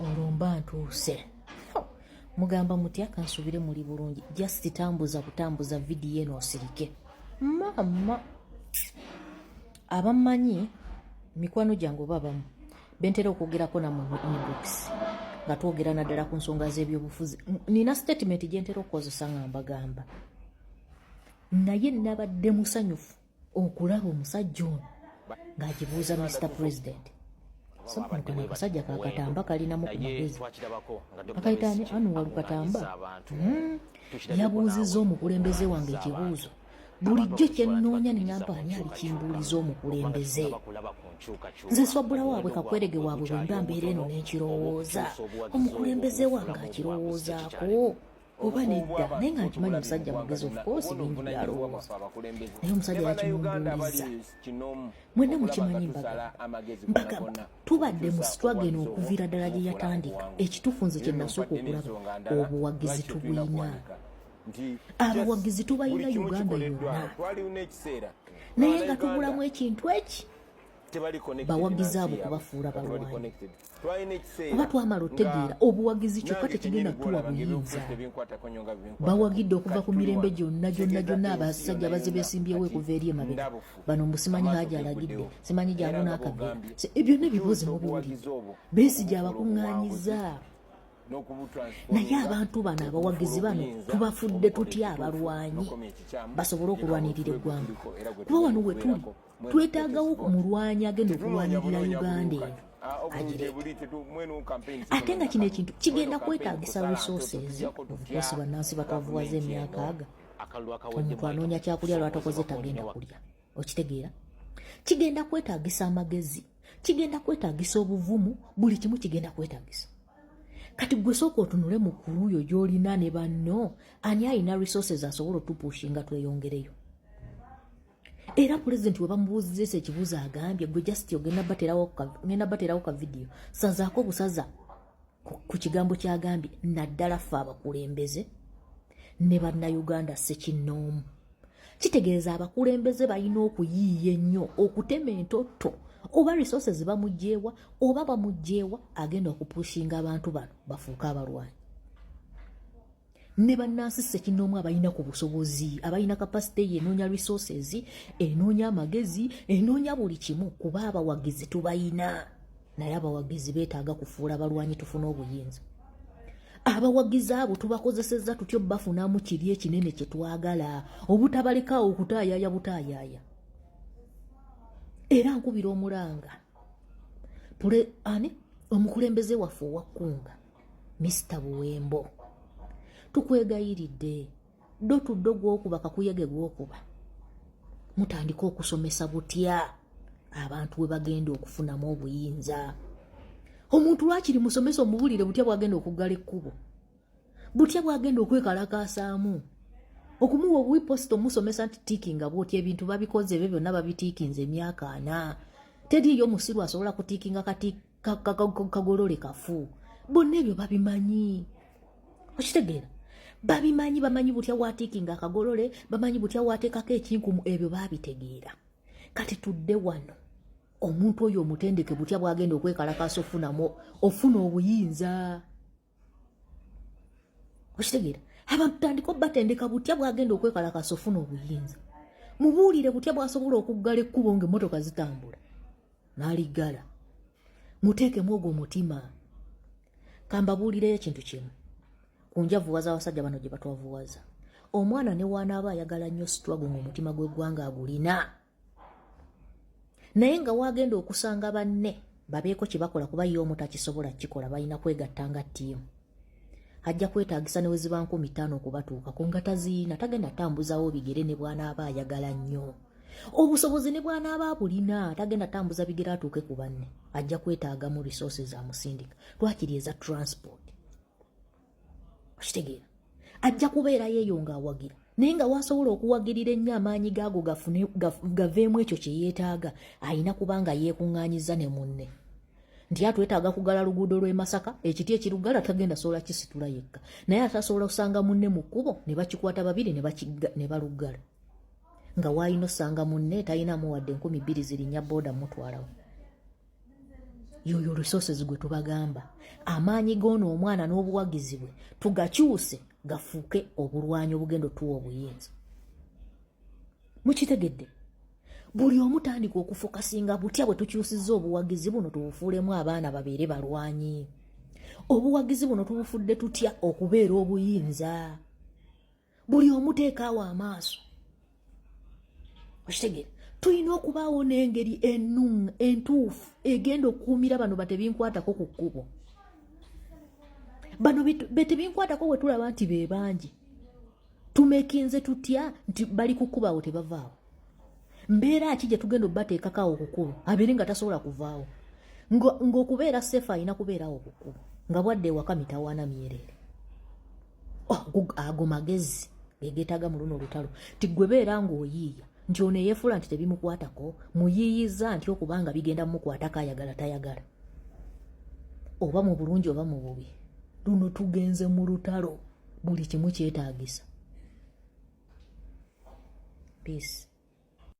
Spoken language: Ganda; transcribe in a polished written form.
olomba ntuuse mugamba mutya kansubire muli bulungi just tambuza vidiyo eno osirike mama abamanyi mikwano gyange oba abamu bentera okwogerako namwe inbox nga twogera naddala ku nsonga z'ebyobufuzi nina statement gye ntera okukozesa nga mbagamba naye nabadde musanyufu okulaba omusajja ono ng'agibuuza Mr. President sabankana akasajja kakatamba kalinamu ku magezi akayitaani anu walukatamba yabuuzizza omukulembeze wange ekibuuzo bulijjo kyenoonya ningamba ani alikimbuuliza omukulembeze nze swabula waabwe kakwerege waabwe bwe mba mbeera eno n'ekirowooza omukulembeze wange akirowoozaako oba nedda naye nga nkimanyi omusajja mugezi of course bingi byalowooza naye omusajja yakimumbuuliza mwenna mukimanyi mbagamba tubadde mu struggle eno okuviira ddala gye yatandika ekituufu nze kye nasooka okulaba obuwagizi tubuyina abawagizi tubayina Uganda yonna naye nga tubulamu ekintu eki bawagizi abo kubafuula balwanyi oba twamala otegeera obuwagizi kyokka tekigenda tuwa buyinza bawagidde okuva ku mirembe gyonna abasajja baze beesimbyewo okuva eri emabega bano mbu simanyi haja alagidde simanyi gyangu n'akaveera byonna ebibuuzi mubuwulidde beesigi abakuŋŋaanyiza naye abantu bano abawagizi bano tubafudde tutya abalwanyi basobole okulwanirira eggwanga kuba wano we tuli twetaagawo ku mulwanyi agenda okulwanirira Uganda eno ate nga kino ekintu kigenda kwetaagisa resources obukosi bannansi batwavuwaza emyaka aga omuntu anoonya kyakulya lwatakoze tagenda kulya okitegeera kigenda kwetaagisa amagezi kigenda kwetaagisa obuvumu buli kimu kigenda kwetaagisa kati gwe sooka otunule mu kuluyo gy'olina ne banno ani alina resources asobola otupushinga tweyongereyo era pulezidenti we bamubuuzizza ekibuuzo agambye gwe just ogenda baterawo ka vidiyo sazaako busaza ku kigambo kyagambye naddala ffe abakulembeze ne bannayuganda ssekinnoomu kitegeeza abakulembeze balina okuyiiya ennyo okutema entotto oba resources bamugyeewa oba bamugyeewa agenda okupushinga abantu bano bafuuka abalwanyi ne bannansi ssekinnoomu abalina ku busobozi abalina kapasite ye enoonya resources enoonya amagezi enoonya buli kimu kuba abawagizi tubayina naye abawagizi beetaaga kufuula abalwanyi tufune obuyinza abawagizi abo tubakozesezza tutyo bafunamu kiri ekinene kye twagala obutabalekaawo okutaayaaya butaayaaya era nkubira omulanga omukulembeze waffe owakkunga Mr. Buwembo tukwegayiridde ddo tudde ogwokuba kakuyege gwokuba mutandika okusomesa butya abantu we bagenda okufunamu obuyinza omuntu lwakiri musomesa omubulire butya bwagenda okuggala ekkubo butya bwagenda okwekalakaasaamu okumuwa obuwiposita omusomesa nti tiikinga bwotya ebintu babikoze ebyo byonna babitiikinze emyaka 4 teriyo omusiru asobola kutiikinga kagolole kafu bonna ebyo babimanyi okitegeera bamanyi butya watiikinga akagolole bamanyi butya wateekako ekinkumu ebyo babitegeera kati tudde wano omuntu oyo omutendeke butya bwagenda okwekalakaasa ofuna obuyinza okitegeera abantu tandika batendeka butya bwagenda okwekalakaasa ofuna obuyinza mubuulire butya bwasobola okuggala ekkubo ng'emmotoka zitambula n'aliggala muteekemu ogwo omutima kambabuulireyo ekintu kimu ku njavuwaza abasajja bano gye batwavuwaza omwana ne waanaaba ayagala nnyo struggle ng'omutima gw'eggwanga agulina naye nga wagenda okusanga banne babeeko kye bakola kuba ye omu takisobola kikola balina kwegattanga ttiimu ajja kwetaagisa ne weziba 50 okubatuukako nga taziina tagenda tambuzawo bigere ne bw'anaaba ayagala nnyo obusobozi ne bw'anaaba bulina tagenda tambuza bigere atuuke ku banne ajja kwetaagamu resources amusindika lwakiri eza transport okitegeera ajja kubeera yeeyo ng'awagira naye nga wasobola okuwagirira ennyo amaanyi gaago gaveemu ekyo kye yeetaaga alina kubanga yeekuŋŋaanyiza ne munne nti atwetaaga kugala luguudo lw'e Masaka ekiti ekirugala tagenda sobola kisitula yekka naye atasobola kusanga munne mu kkubo ne bakikwata babiri ne baluggala nga waayina osanga munne talinamu wadde 200 zirinya booda mutwalawo yoyo resources gwe tubagamba. Amaanyi gono omwana n'obuwagizi bwe tugakyuse gafuuke obulwanyi obugendo tuwa obuyinza. Mukitegedde? Buli omu tandika okufokasinga butya bwe tukyusizza obuwagizi buno tubufuulemu abaana babeere balwanyi. Obuwagizi buno tubufudde tutya okubeera obuyinza. Buli omu teekaawo amaaso. Okitegedde? Tulina okubaawo n'engeri entuufu egenda okukuumira bano batebinkwatako ku kkubo. Bano betebinkwatako bwe tulaba nti be bangi. Tumekinze tutya nti bali ku kkubo awo tebavaawo. Mbeera ki gye tugenda obbateekako awo ku kkubo abeere nga tasobola kuvaawo. Ng'okubeera sefu alina kubeerawo ku kkubo nga bwadde ewaka mitawaana myerere. Ago magezi geetaaga mu luno olutalo. Ti gwe beera ng'oyiiya nti ono eyeefula nti tebimukwatako, muyiiyiza nti okubanga bigenda mukwatako ayagala tayagala. Oba mu bulungi oba mu bubi. Luno tugenze mu lutalo. Buli kimu kyetaagisa. Peace.